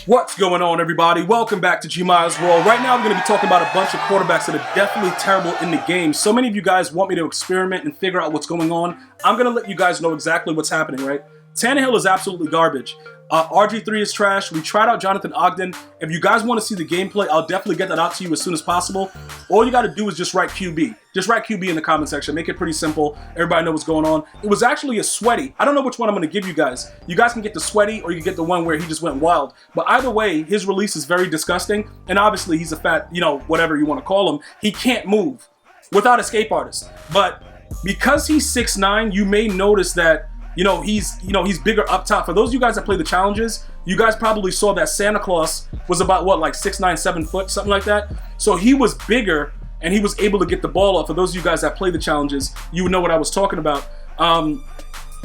What's going on, everybody? Welcome back to GmiasWorld. Right now, I'm going to be talking about a bunch of quarterbacks that are definitely terrible in the game. So many of you guys want me to experiment and figure out what's going on. I'm going to let you guys know exactly what's happening, right? Tannehill is absolutely garbage. RG3 is trash. We tried out Jonathan Ogden. If you guys want to see the gameplay, I'll definitely get that out to you as soon as possible. All you got to do is just write QB. Just write QB in the comment section. Make it pretty simple. Everybody know what's going on. It was actually a sweaty. I don't know which one I'm going to give you guys. You guys can get the sweaty or you can get the one where he just went wild. But either way, his release is very disgusting. And obviously, he's a fat, whatever you want to call him. He can't move without escape artist. But because he's 6'9", you may notice that he's bigger up top. For those of you guys that play the challenges, you guys probably saw that Santa Claus was about, what, like 6'9", 7 foot, something like that. So he was bigger, and he was able to get the ball off. For those of you guys that play the challenges, you would know what I was talking about.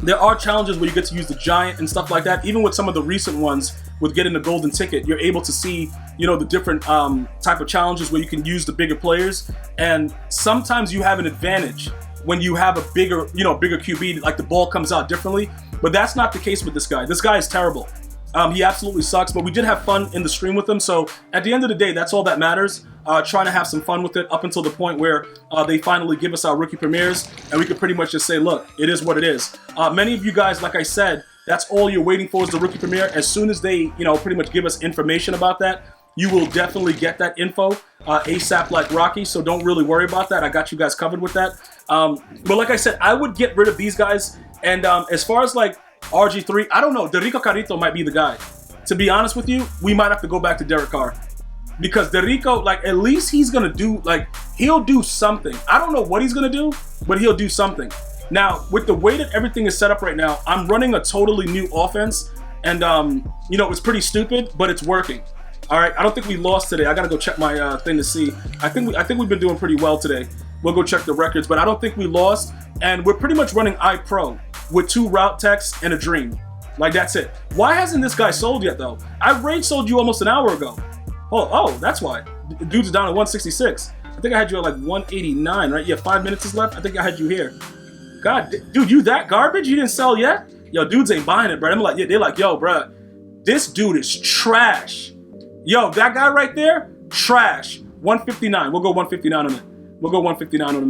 There are challenges where you get to use the giant and stuff like that. Even with some of the recent ones, with getting the golden ticket, you're able to see, the different type of challenges where you can use the bigger players. And sometimes you have an advantage when you have a bigger QB, like the ball comes out differently. But that's not the case with this guy. This guy is terrible. He absolutely sucks, but we did have fun in the stream with him. So at the end of the day, that's all that matters. Trying to have some fun with it up until the point where they finally give us our rookie premieres, and we could pretty much just say, look, it is what it is. Many of you guys, like I said, that's all you're waiting for is the rookie premiere. As soon as they, pretty much give us information about that, you will definitely get that info ASAP like Rocky, so don't really worry about that. I got you guys covered with that. But like I said, I would get rid of these guys. And as far as like RG3, I don't know. Derico Carrito might be the guy. To be honest with you, we might have to go back to Derek Carr. Because Derico, at least he's going to do, he'll do something. I don't know what he's going to do, but he'll do something. Now, with the way that everything is set up right now, I'm running a totally new offense. And, it's pretty stupid, but it's working. All right, I don't think we lost today. I got to go check my thing to see. I think we've been doing pretty well today. We'll go check the records, but I don't think we lost. And we're pretty much running iPro with 2 route techs and a dream. That's it. Why hasn't this guy sold yet, though? I rage sold you almost an hour ago. Oh, that's why. The dude's down at 166. I think I had you at 189, right? Yeah, 5 minutes is left. I think I had you here. God, dude, you that garbage? You didn't sell yet? Yo, dudes ain't buying it, bro. I'm like, yeah, they're like, yo, bro, this dude is trash. Yo, that guy right there, trash. 159. We'll go 159 on it. We'll go 159 on it,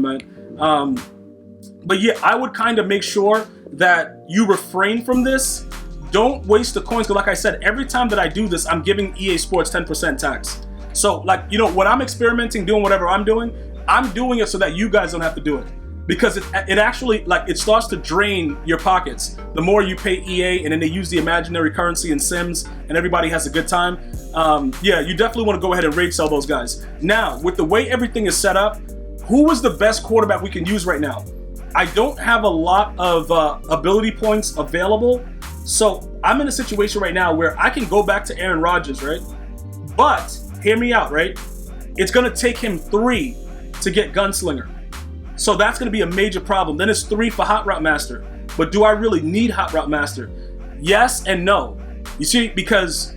man. But yeah, I would kind of make sure that you refrain from this. Don't waste the coins, because like I said, every time that I do this, I'm giving EA Sports 10% tax. So, when I'm experimenting, doing whatever I'm doing it so that you guys don't have to do it. Because it actually, it starts to drain your pockets. The more you pay EA, and then they use the imaginary currency in Sims, and everybody has a good time. Yeah, you definitely want to go ahead and rage sell those guys. Now, with the way everything is set up, who is the best quarterback we can use right now? I don't have a lot of ability points available. So I'm in a situation right now where I can go back to Aaron Rodgers, right? But, hear me out, right? It's going to take him 3 to get Gunslinger. So that's going to be a major problem. Then it's 3 for Hot Route Master. But do I really need Hot Route Master? Yes and no. You see, because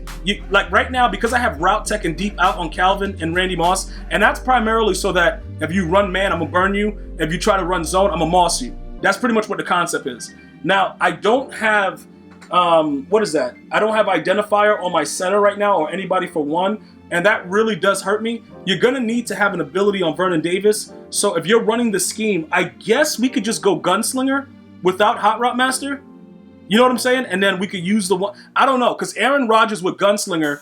right now, because I have Route Tech and Deep Out on Calvin and Randy Moss, and that's primarily so that if you run man, I'm going to burn you. If you try to run zone, I'm going to moss you. That's pretty much what the concept is. Now, I don't have, what is that? I don't have identifier on my center right now or anybody for 1. And that really does hurt me. You're going to need to have an ability on Vernon Davis. So if you're running the scheme, I guess we could just go Gunslinger without Hot Route Master. You know what I'm saying? And then we could use the one. I don't know, because Aaron Rodgers with Gunslinger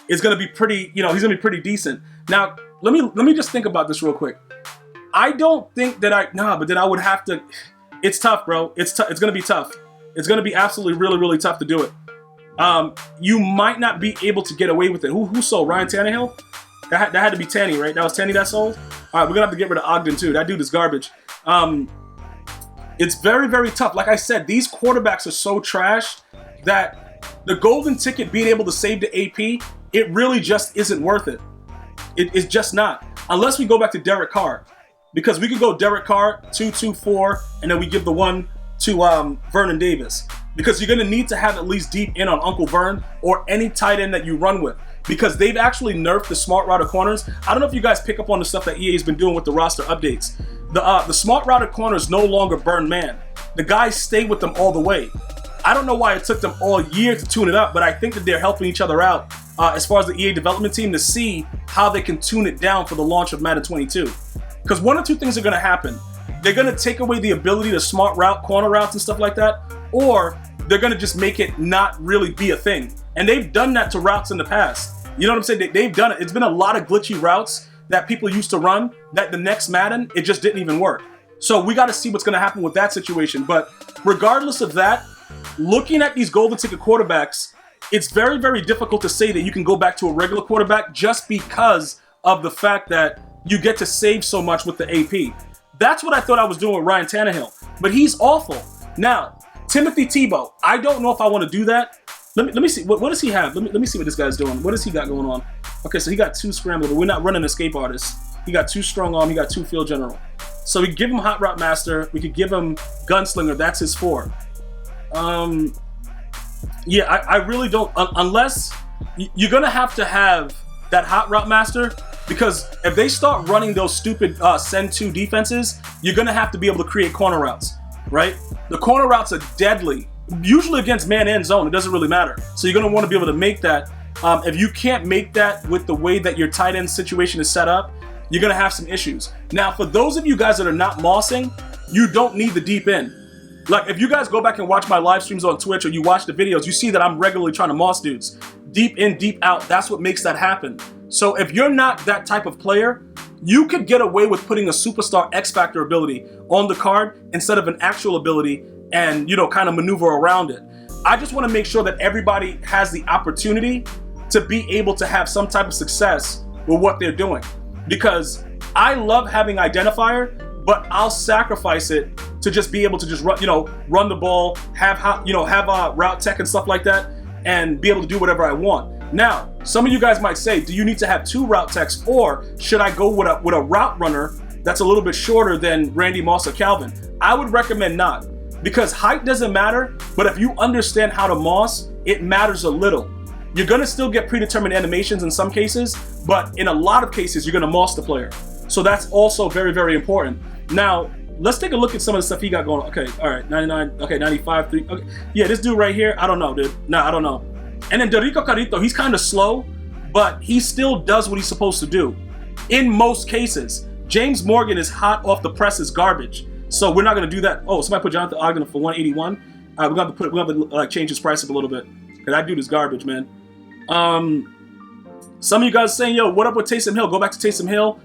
is going to be pretty, he's going to be pretty decent. Now, let me just think about this real quick. I don't think that but then I would have to. It's tough, bro. It's going to be tough. It's going to be absolutely really, really tough to do it. You might not be able to get away with it. Who sold? Ryan Tannehill? That had to be Tanny, right? That was Tanny that sold? All right, we're going to have to get rid of Ogden, too. That dude is garbage. It's very, very tough. Like I said, these quarterbacks are so trash that the golden ticket being able to save the AP, it really just isn't worth it. It's just not. Unless we go back to Derek Carr. Because we could go Derek Carr, 2-2-4, and then we give the 1 to Vernon Davis. Because you're going to need to have at least deep in on Uncle Vern or any tight end that you run with. Because they've actually nerfed the smart router corners. I don't know if you guys pick up on the stuff that EA's been doing with the roster updates. The smart router corners no longer burn man. The guys stay with them all the way. I don't know why it took them all year to tune it up, but I think that they're helping each other out as far as the EA development team, to see how they can tune it down for the launch of Madden 22. Because one or two things are going to happen. They're going to take away the ability to smart route, corner routes and stuff like that, or they're going to just make it not really be a thing. And they've done that to routes in the past. You know what I'm saying? They've done it. It's been a lot of glitchy routes that people used to run that the next Madden, it just didn't even work. So we got to see what's going to happen with that situation. But regardless of that, looking at these golden ticket quarterbacks, it's very, very difficult to say that you can go back to a regular quarterback just because of the fact that you get to save so much with the AP. That's what I thought I was doing with Ryan Tannehill, but he's awful. Now, Timothy Tebow, I don't know if I want to do that. Let me see. What does he have? Let me see what this guy's doing. What does he got going on? Okay, so he got 2 scrambler, but we're not running escape artist. He got 2 strong arm. He got 2 field general. So we could give him hot route master. We could give him gunslinger. That's his 4. Yeah, I really don't. Unless you're gonna have that hot route master, because if they start running those stupid send 2 defenses, you're gonna have to be able to create corner routes, right? The corner routes are deadly. Usually against man and zone, it doesn't really matter. So you're going to want to be able to make that. If you can't make that with the way that your tight end situation is set up, you're going to have some issues. Now, for those of you guys that are not mossing, you don't need the deep end. Like, if you guys go back and watch my live streams on Twitch or you watch the videos, you see that I'm regularly trying to moss dudes. Deep in, deep out, that's what makes that happen. So if you're not that type of player, you could get away with putting a superstar X-Factor ability on the card instead of an actual ability and, you know, kind of maneuver around it. I just want to make sure that everybody has the opportunity to be able to have some type of success with what they're doing. Because I love having identifier, but I'll sacrifice it to just be able to just run the ball, have route tech and stuff like that, and be able to do whatever I want. Now, some of you guys might say, do you need to have 2 route techs, or should I go with a route runner that's a little bit shorter than Randy Moss or Calvin? I would recommend not. Because height doesn't matter, but if you understand how to moss, it matters a little. You're gonna still get predetermined animations in some cases, but in a lot of cases, you're gonna moss the player. So that's also very, very important. Now, let's take a look at some of the stuff he got going on. Okay, all right, 99, okay, 95, 3, okay. Yeah, this dude right here, I don't know, dude. Nah, I don't know. And then Dorico Carito, he's kind of slow, but he still does what he's supposed to do. In most cases, James Morgan is hot off the press as garbage. So we're not going to do that. Oh, somebody put Jonathan Ogden for 181. We're going to like change his price up a little bit. Because that dude is garbage, man. Some of you guys saying, yo, what up with Taysom Hill? Go back to Taysom Hill.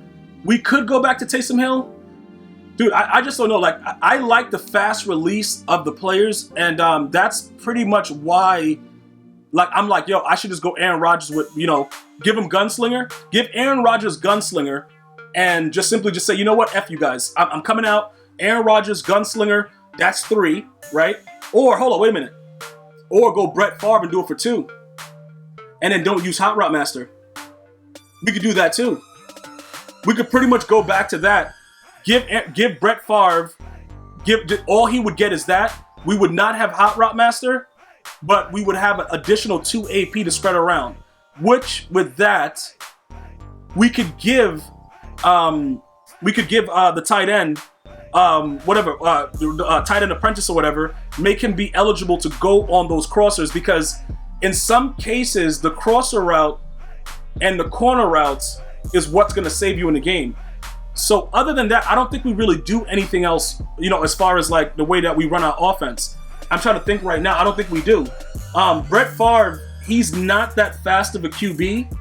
We could go back to Taysom Hill. Dude, I just don't know. Like, I like the fast release of the players. And that's pretty much why, like, I'm like, yo, I should just go Aaron Rodgers with, give him Gunslinger. Give Aaron Rodgers Gunslinger. And just simply just say, you know what? F you guys. I'm coming out. Aaron Rodgers, Gunslinger, that's 3, right? Or, hold on, wait a minute. Or go Brett Favre and do it for 2. And then don't use Hot Route Master. We could do that too. We could pretty much go back to that. Give Brett Favre, all he would get is that. We would not have Hot Route Master, but we would have an additional 2 AP to spread around. Which, with that, we could give the tight end, tight end apprentice or whatever, make him be eligible to go on those crossers, because in some cases the crosser route and the corner routes is what's going to save you in the game. So other than that, I don't think we really do anything else, as far as like the way that we run our offense. I'm trying to think right now. I don't think we do. Brett Favre, he's not that fast of a QB,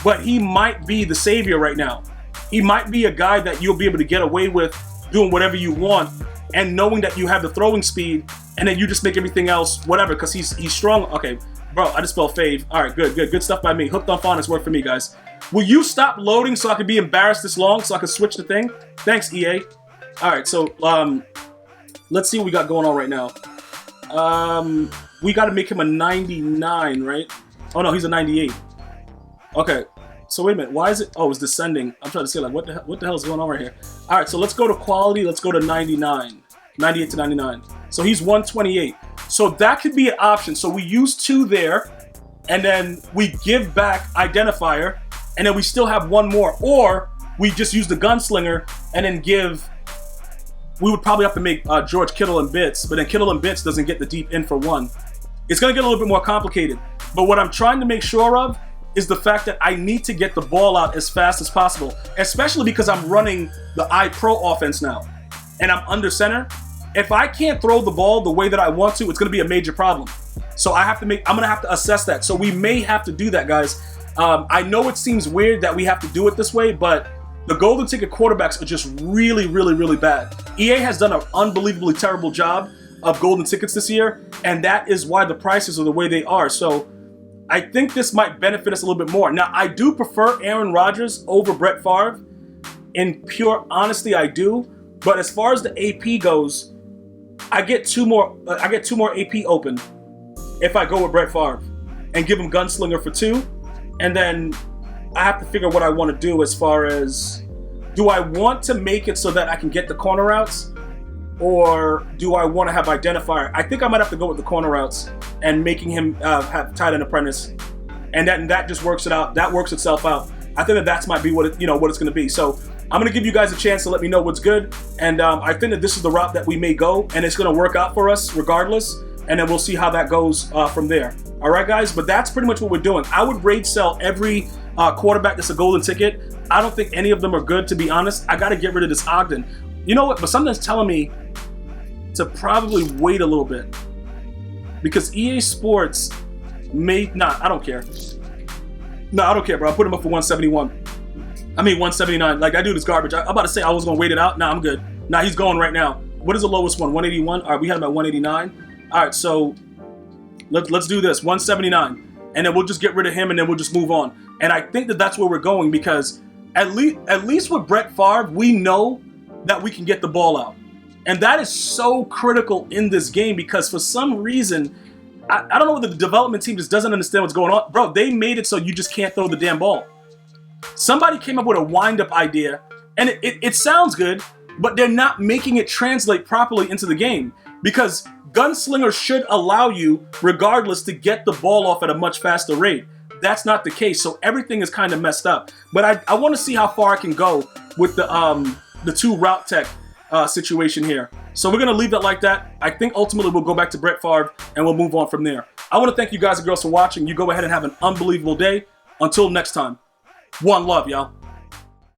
but he might be the savior right now. He might be a guy that you'll be able to get away with doing whatever you want, and knowing that you have the throwing speed, and then you just make everything else whatever, because he's strong. Okay, bro, I just spelled fave. All right, good stuff by me. Hooked on phonics worked for me, guys. Will you stop loading so I can be embarrassed this long, so I can switch the thing? Thanks, EA. All right, so let's see what we got going on right now. We got to make him a 99, right? Oh no, he's a 98. Okay. So wait a minute, why is it? Oh, it's descending. I'm trying to see, like, what the hell is going on right here? All right, so let's go to quality. Let's go to 99, 98 to 99. So he's 128. So that could be an option. So we use 2 there, and then we give back identifier, and then we still have 1 more. Or we just use the Gunslinger and then give. We would probably have to make George Kittle and Bits, but then Kittle and Bits doesn't get the deep in for 1. It's gonna get a little bit more complicated. But what I'm trying to make sure of is the fact that I need to get the ball out as fast as possible, especially because I'm running the iPro offense now and I'm under center. If I can't throw the ball the way that I want to, it's going to be a major problem. So I'm going to have to assess that. So we may have to do that, guys. I know it seems weird that we have to do it this way, but the golden ticket quarterbacks are just really, really, really bad. EA has done an unbelievably terrible job of golden tickets this year, and that is why the prices are the way they are. So I think this might benefit us a little bit more. Now, I do prefer Aaron Rodgers over Brett Favre. In pure honesty, I do. But as far as the AP goes, I get two more AP open if I go with Brett Favre and give him Gunslinger for 2. And then I have to figure what I want to do as far as, do I want to make it so that I can get the corner routes, or do I want to have identifier? I think I might have to go with the corner routes and making him have tight end apprentice, and that just works it out. That works itself out. I think that might be what it's going to be. So I'm going to give you guys a chance to let me know what's good, and I think that this is the route that we may go, and it's going to work out for us regardless, and then we'll see how that goes from there. All right, guys, but that's pretty much what we're doing. I would rage sell every quarterback that's a golden ticket. I don't think any of them are good, to be honest. I got to get rid of this Ogden. You know what? But something's telling me to probably wait a little bit, because EA Sports may not. I don't care. No, I don't care, bro. I'll put him up for 171. I mean 179. Like, that dude is garbage. I'm about to say I was gonna wait it out. Nah, I'm good. Nah, he's going right now. What is the lowest one? 181. All right, we had him at 189. All right, so let's do this. 179, and then we'll just get rid of him, and then we'll just move on. And I think that that's where we're going, because at least with Brett Favre, we know that we can get the ball out. And that is so critical in this game, because for some reason, I don't know whether the development team just doesn't understand what's going on. Bro, they made it so you just can't throw the damn ball. Somebody came up with a wind-up idea, and it sounds good, but they're not making it translate properly into the game, because Gunslinger should allow you, regardless, to get the ball off at a much faster rate. That's not the case, so everything is kind of messed up. But I want to see how far I can go with the 2 route tech situation here. So we're going to leave that like that. I think ultimately we'll go back to Brett Favre and we'll move on from there. I want to thank you guys and girls for watching. You go ahead and have an unbelievable day. Until next time, one love, y'all.